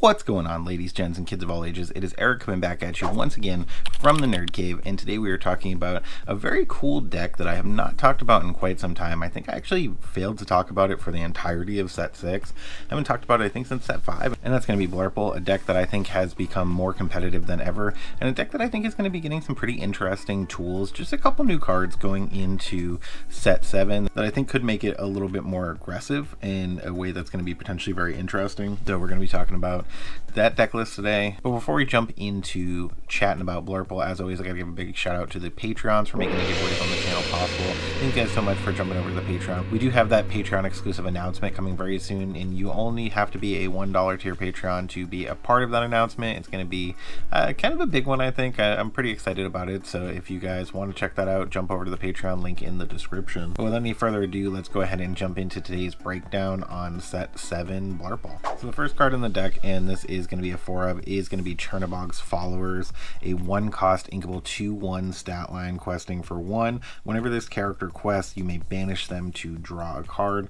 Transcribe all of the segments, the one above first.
What's going on, ladies, gents, and kids of all ages? It is Eric coming back at you once again from the Nerd Cave, and today we are talking about a very cool deck that I have not talked about in quite some time. I think I actually failed to talk about it for the entirety of set 6. I haven't talked about it, I think, since set 5, and that's going to be Blurple, a deck that I think has become more competitive than ever, and a deck that I think is going to be getting some pretty interesting tools, just a couple new cards going into set 7 that I think could make it a little bit more aggressive in a way that's going to be potentially very interesting. So we're going to be talking about that deck list today. But before we jump into chatting about Blurple, as always, I gotta give a big shout out to the Patreons for making the giveaways on the channel possible. Thank you guys so much for jumping over to the Patreon. We do have that Patreon exclusive announcement coming very soon, and you only have to be a $1 tier Patreon to be a part of that announcement. It's going to be kind of a big one, I think. I'm pretty excited about it, so if you guys want to check that out, jump over to the Patreon link in the description. But without any further ado, let's go ahead and jump into today's breakdown on set 7 Blurple. So the first card in the deck, and this is going to be a 4-of, is going to be Chernobog's Followers, a 1-cost inkable 2/1 stat line questing for 1. Whenever this character quests, you may banish them to draw a card.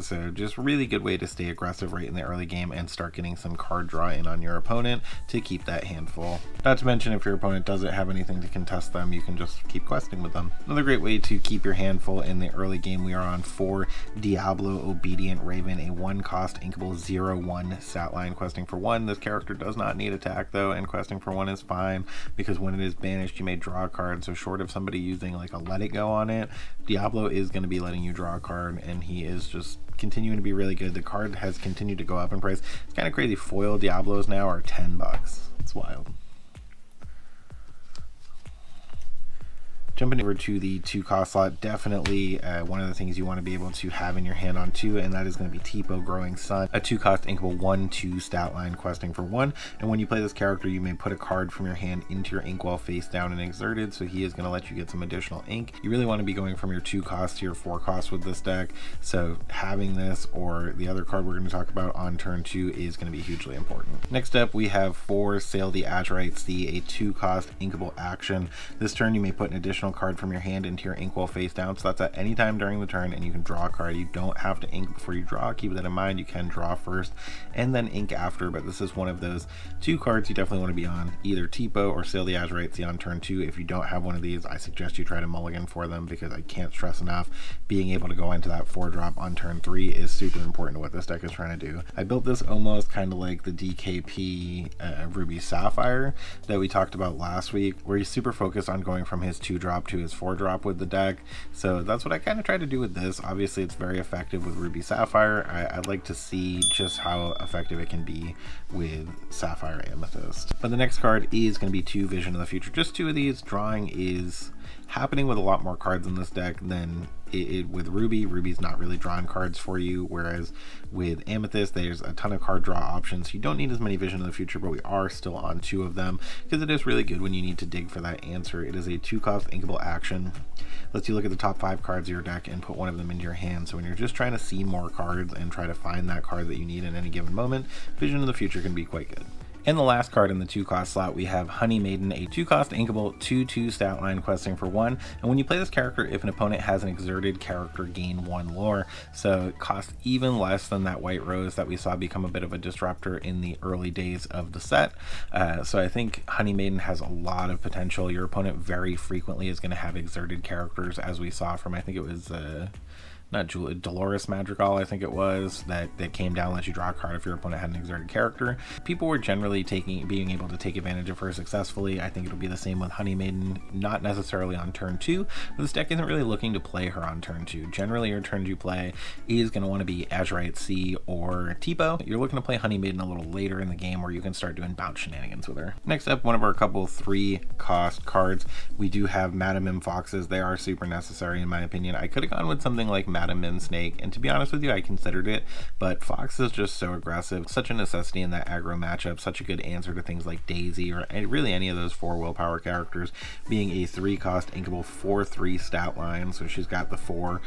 So just really good way to stay aggressive right in the early game and start getting some card draw in on your opponent to keep that hand full. Not to mention, if your opponent doesn't have anything to contest them, you can just keep questing with them. Another great way to keep your hand full in the early game, we are on 4 Diablo Obedient Raven, a 1-cost inkable 0/1 stat line questing for 1. This character does not need attack though, and questing for 1 is fine because when it is banished you may draw a card. So short of somebody using like a Let It Go on it, Diablo is going to be letting you draw a card, and he is just continuing to be really good. The card has continued to go up in price. It's kind of crazy. Foil Diablos now are $10. It's wild. Jumping over to the 2-cost slot, definitely one of the things you want to be able to have in your hand on 2, and that is going to be Tipo Growing Sun, a 2-cost inkable 1/2 stat line questing for 1. And when you play this character, you may put a card from your hand into your inkwell face down and exerted, so he is going to let you get some additional ink. You really want to be going from your 2-cost to your 4-cost with this deck, so having this or the other card we're going to talk about on turn 2 is going to be hugely important. Next up, we have 4 Sail the Azurite Sea, a 2-cost inkable action. This turn you may put an additional card from your hand into your inkwell face down, so that's at any time during the turn, and you can draw a card. You don't have to ink before you draw. Keep that in mind. You can draw first and then ink after, but this is one of those 2 cards you definitely want to be on, either Tipo or Sail the Azurite Sea on turn 2. If you don't have one of these, I suggest you try to mulligan for them, because I can't stress enough, being able to go into that 4-drop on turn 3 is super important to what this deck is trying to do. I built this almost kind of like the DKP Ruby Sapphire that we talked about last week, where he's super focused on going from his 2-drop to his 4-drop with the deck. So that's what I kind of tried to do with this. Obviously it's very effective with Ruby Sapphire. I'd like to see just how effective it can be with Sapphire Amethyst. But the next card is going to be 2 Vision of the Future. Just 2 of these. Drawing is happening with a lot more cards in this deck than with Ruby. Ruby's not really drawing cards for you, whereas with Amethyst there's a ton of card draw options. You don't need as many Vision of the Future, but we are still on 2 of them because it is really good when you need to dig for that answer. It is a 2-cost inkable action. Lets you look at the top 5 cards of your deck and put one of them into your hand. So when you're just trying to see more cards and try to find that card that you need in any given moment, Vision of the Future can be quite good. And the last card in the 2-cost slot, we have Honey Maiden, a 2-cost inkable 2/2 stat line questing for 1. And when you play this character, if an opponent has an exerted character, gain 1 lore. So it costs even less than that White Rose that we saw become a bit of a disruptor in the early days of the set. So I think Honey Maiden has a lot of potential. Your opponent very frequently is going to have exerted characters, as we saw from, I think it was not Julia, Dolores Madrigal, I think it was, that came down, let you draw a card if your opponent had an exerted character. People were generally being able to take advantage of her successfully. I think it'll be the same with Honey Maiden, not necessarily on turn 2, but this deck isn't really looking to play her on turn 2. Generally your turn 2 play is going to want to be Azurite Sea or Tipo. You're looking to play Honey Maiden a little later in the game, where you can start doing bounce shenanigans with her. Next up, one of our couple 3-cost cards, we do have Madam M Foxes. They are super necessary in my opinion. I could have gone with something like Madam Mim Snake, and to be honest with you, I considered it, but Fox is just so aggressive, such a necessity in that aggro matchup, such a good answer to things like Daisy or really any of those 4 willpower characters, being a 3-cost inkable 4/3 stat line. So she's got the 4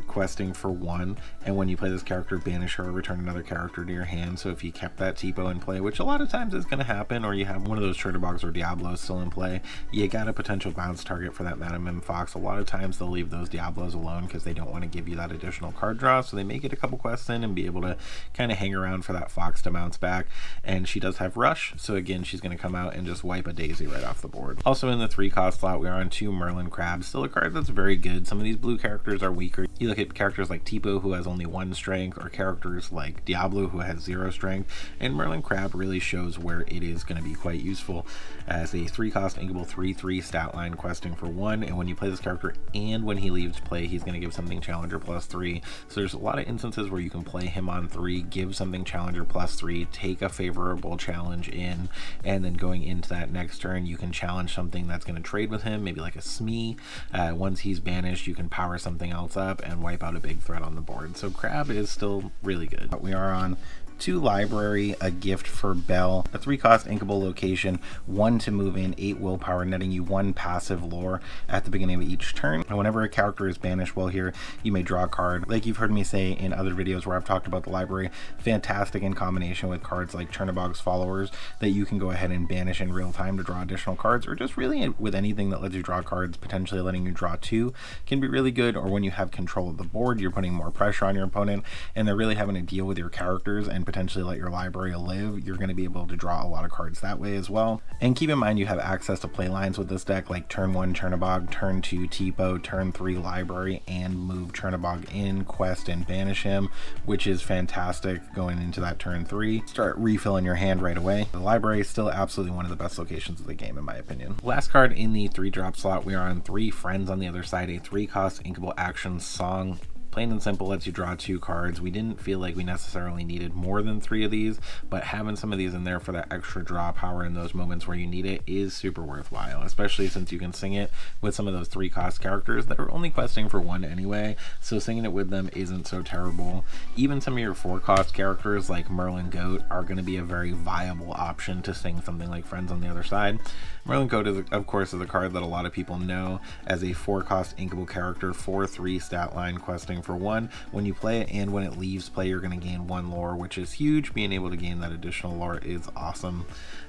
questing for 1, and when you play this character, banish her, return another character to your hand. So if you kept that Tipo in play, which a lot of times is going to happen, or you have one of those Chernobog's or Diablos still in play, you got a potential bounce target for that Madam M Fox. A lot of times they'll leave those Diablos alone because they don't want to to give you that additional card draw, so they may get a couple quests in and be able to kind of hang around for that fox to bounce back. And she does have rush, so again, she's going to come out and just wipe a daisy right off the board. Also in the 3-cost slot, we are on 2 Merlin Crabs, still a card that's very good. Some of these blue characters are weaker. You look at characters like Tipo, who has only 1 strength, or characters like Diablo, who has 0 strength, and Merlin Crab really shows where it is going to be quite useful as a 3-cost inkable 3/3 stat line questing for 1, and when you play this character and when he leaves play, he's going to give something challenger +3. So there's a lot of instances where you can play him on 3, give something challenger +3, take a favorable challenge in, and then going into that next turn you can challenge something that's going to trade with him, maybe like a Smee. Once he's banished, you can power something else up and wipe out a big threat on the board. So Crab is still really good. We are on 2 library, a gift for Belle, a 3-cost inkable location, 1 to move in, 8 willpower, netting you 1 passive lore at the beginning of each turn. And whenever a character is banished while here, you may draw a card. Like you've heard me say in other videos where I've talked about the library, fantastic in combination with cards like Chernobog's Followers that you can go ahead and banish in real time to draw additional cards, or just really with anything that lets you draw cards, potentially letting you draw 2 can be really good. Or when you have control of the board, you're putting more pressure on your opponent and they're really having to deal with your characters and potentially let your library live, you're going to be able to draw a lot of cards that way as well. And keep in mind you have access to play lines with this deck, like turn 1 Chernobog, turn 2 Tipo, turn 3 library, and move Chernobog in, quest, and banish him, which is fantastic going into that turn 3. Start refilling your hand right away. The library is still absolutely one of the best locations of the game in my opinion. Last card in the 3-drop slot, we are on 3 Friends on the Other Side, a 3-cost inkable action song. Plain and simple, lets you draw 2 cards. We didn't feel like we necessarily needed more than 3 of these, but having some of these in there for that extra draw power in those moments where you need it is super worthwhile, especially since you can sing it with some of those 3-cost characters that are only questing for 1 anyway, so singing it with them isn't so terrible. Even some of your 4-cost characters like Merlin Goat are going to be a very viable option to sing something like Friends on the Other Side. Merlin Goat, of course, is a card that a lot of people know as a 4-cost inkable character, 4/3 stat line questing for 1. When you play it and when it leaves play, you're going to gain 1 lore, which is huge. Being able to gain that additional lore is awesome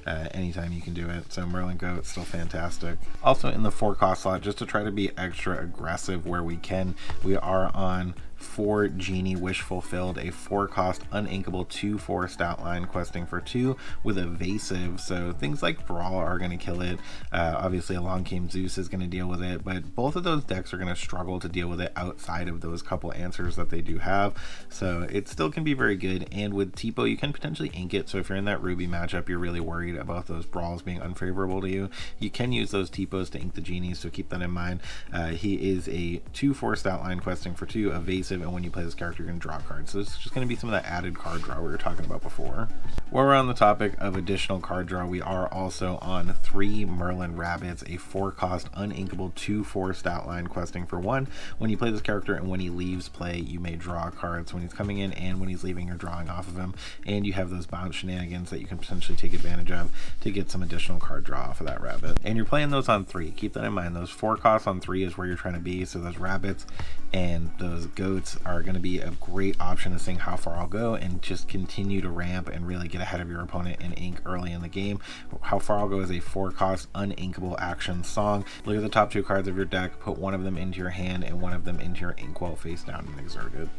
anytime you can do it. So Merlin Goat, still fantastic. Also in the 4-cost slot, just to try to be extra aggressive where we can, we are on 4 Genie Wish Fulfilled, a 4-cost uninkable 2/4 stat line questing for 2 with evasive, so things like Brawl are going to kill it. Obviously Along Came Zeus is going to deal with it, but both of those decks are going to struggle to deal with it outside of those couple answers that they do have, so it still can be very good. And with Tipo, you can potentially ink it, so if you're in that Ruby matchup, you're really worried about those Brawls being unfavorable to you, you can use those Tipos to ink the Genies, so keep that in mind. He is a 2/4 stat line questing for 2, evasive, and when you play this character you're going to draw cards, so it's just going to be some of that added card draw we were talking about before. While we're on the topic of additional card draw, we are also on 3 Merlin Rabbits, a 4-cost uninkable 2/4 stat line questing for 1. When you play this character and when he leaves play, you may draw cards when he's coming in, and when he's leaving you're drawing off of him, and you have those bounce shenanigans that you can potentially take advantage of to get some additional card draw off of that rabbit. And you're playing those on 3, keep that in mind. Those 4 costs on 3 is where you're trying to be, so those rabbits and those goats are going to be a great option to sing How Far I'll Go and just continue to ramp and really get ahead of your opponent and ink early in the game. How Far I'll Go is a 4-cost uninkable action song. Look at the top 2 cards of your deck, put one of them into your hand and one of them into your inkwell face down and exerted.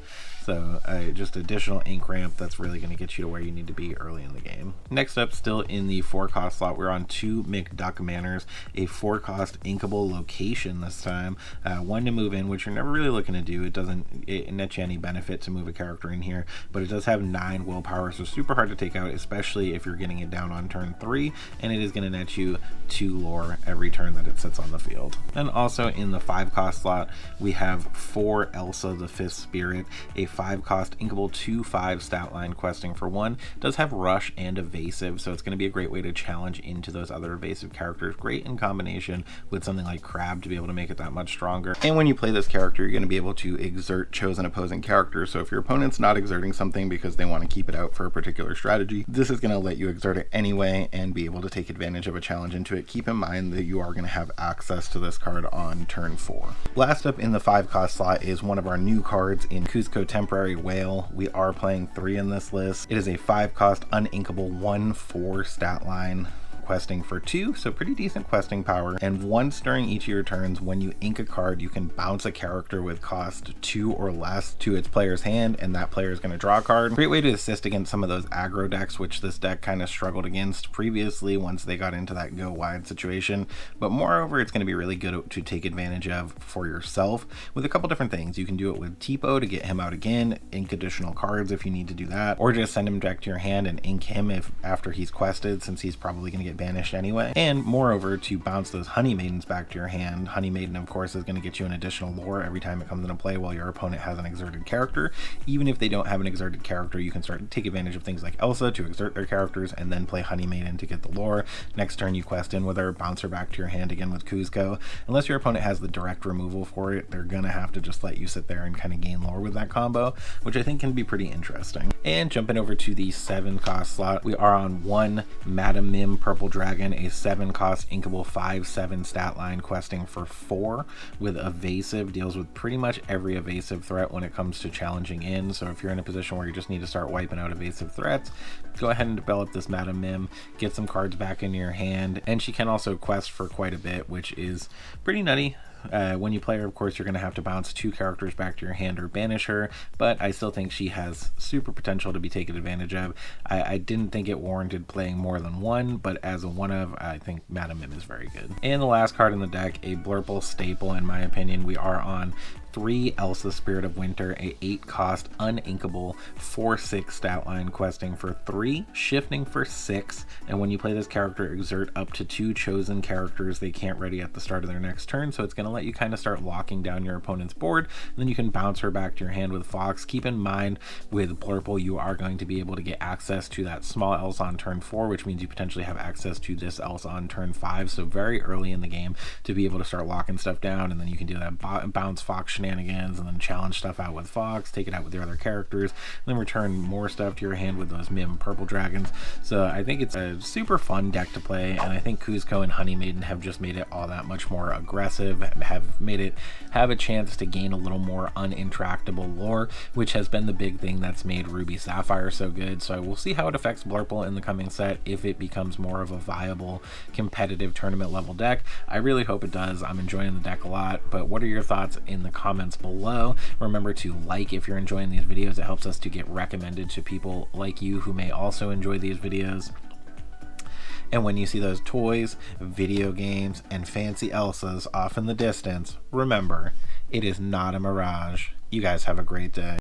So just additional ink ramp that's really going to get you to where you need to be early in the game. Next up, still in the 4-cost slot, we're on 2 McDuck Manors, a 4-cost inkable location this time. 1 to move in, which you're never really looking to do. It doesn't net you any benefit to move a character in here, but it does have 9 willpower, so super hard to take out, especially if you're getting it down on turn 3, and it is going to net you 2 lore every turn that it sits on the field. And also in the 5-cost slot, we have 4 Elsa the Fifth Spirit, a 5-cost inkable 2/5 stat line questing for 1. It does have rush and evasive, so it's going to be a great way to challenge into those other evasive characters. Great in combination with something like Crab to be able to make it that much stronger. And when you play this character, you're going to be able to exert chosen opposing characters, so if your opponent's not exerting something because they want to keep it out for a particular strategy, this is going to let you exert it anyway and be able to take advantage of a challenge into it. Keep in mind that you are going to have access to this card on turn 4. Last up in the 5-cost slot is one of our new cards in Cusco Temporary Whale. We are playing 3 in this list. It is a 5-cost uninkable 1/4 stat line questing for 2, so pretty decent questing power. And once during each of your turns, when you ink a card, you can bounce a character with cost 2 or less to its player's hand, and that player is going to draw a card. Great way to assist against some of those aggro decks, which this deck kind of struggled against previously once they got into that go wide situation. But moreover, it's going to be really good to take advantage of for yourself with a couple different things. You can do it with Tipo to get him out again, ink additional cards if you need to do that, or just send him back to your hand and ink him if after he's quested, since he's probably going to get banished anyway. And moreover, to bounce those Honey Maidens back to your hand. Honey Maiden, of course, is going to get you an additional lore every time it comes into play while your opponent has an exerted character. Even if they don't have an exerted character, you can start to take advantage of things like Elsa to exert their characters and then play Honey Maiden to get the lore. Next turn you quest in with her, bounce her back to your hand again with Kuzco. Unless your opponent has the direct removal for it, they're gonna have to just let you sit there and kind of gain lore with that combo, which I think can be pretty interesting. And jumping over to the 7 cost slot, we are on 1 Madam Mim Purple Dragon, a 7 cost inkable 5/7 stat line questing for 4 with evasive. Deals with pretty much every evasive threat when it comes to challenging in. So if you're in a position where you just need to start wiping out evasive threats, go ahead and develop this Madam Mim, get some cards back in your hand. And she can also quest for quite a bit, which is pretty nutty. When you play her, of course, you're going to have to bounce 2 characters back to your hand or banish her, but I still think she has super potential to be taken advantage of. I didn't think it warranted playing more than 1, but as a one of, I think Madam Mim is very good. And the last card in the deck, a Blurple staple in my opinion, we are on 3 Elsa Spirit of Winter, a 8 cost uninkable 4/6 stat line questing for 3, shifting for 6, and when you play this character, exert up to 2 chosen characters they can't ready at the start of their next turn. So it's going to let you kind of start locking down your opponent's board, and then you can bounce her back to your hand with Fox. Keep in mind with Blurple, you are going to be able to get access to that small Elsa on turn 4, which means you potentially have access to this Elsa on turn 5, so very early in the game to be able to start locking stuff down, and then you can do that bounce Fox shenanigans and then challenge stuff out with Fox, take it out with your other characters, and then return more stuff to your hand with those Mim Purple Dragons. So I think it's a super fun deck to play, and I think Kuzco and Honey Maiden have just made it all that much more aggressive, have made it have a chance to gain a little more uninteractable lore, which has been the big thing that's made Ruby Sapphire so good. So we'll see how it affects Blurple in the coming set, if it becomes more of a viable competitive tournament level deck. I really hope it does. I'm enjoying the deck a lot, but what are your thoughts in the comments below? Remember to like if you're enjoying these videos. It helps us to get recommended to people like you who may also enjoy these videos. And when you see those toys, video games, and fancy Elsas off in the distance, remember, it is not a mirage. You guys have a great day.